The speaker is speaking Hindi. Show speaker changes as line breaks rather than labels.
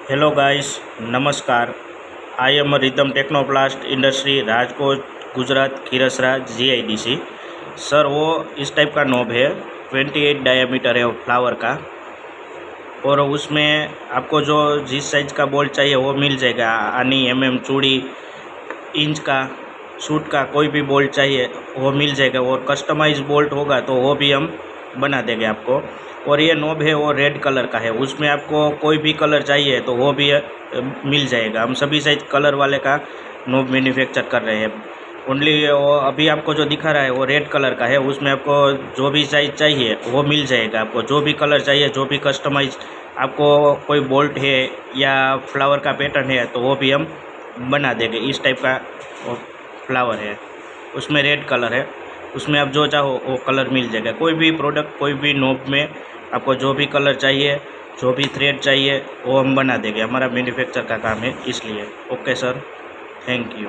हेलो गाइस, नमस्कार। I am Rhythm Technoplast industry Rajkot Gujarat Khirsara GIDC। Sir वो इस टाइप का नॉब है, 28 डायमीटर है वो फ्लावर का। और उसमें आपको जो जिस साइज का बोल्ट चाहिए वो मिल जाएगा। आनी चूड़ी इंच का सूट का कोई भी बोल्ट चाहिए वो मिल जाएगा। और कस्टमाइज बोल्ट होगा तो वो भी हम बना देंगे आपको। और ये नॉब है वो रेड कलर का है, उसमें आपको कोई भी कलर चाहिए तो वो भी मिल जाएगा। हम सभी साइज कलर वाले का नॉब मैन्युफैक्चर कर रहे हैं। ओनली वो अभी आपको जो दिखा रहा है वो रेड कलर का है, उसमें आपको जो भी साइज चाहिए वो मिल जाएगा। आपको जो भी कलर चाहिए, जो भी कस्टमाइज आपको कोई बोल्ट है या फ्लावर का पैटर्न है तो वो भी हम बना देंगे। इस टाइप का वो फ्लावर है, उसमें रेड कलर है, उसमें आप जो चाहो वो कलर मिल जाएगा। कोई भी प्रोडक्ट, कोई भी नॉब में आपको जो भी कलर चाहिए, जो भी थ्रेड चाहिए वो हम बना देंगे। हमारा मैन्युफैक्चर का काम है इसलिए। Okay sir, thank you.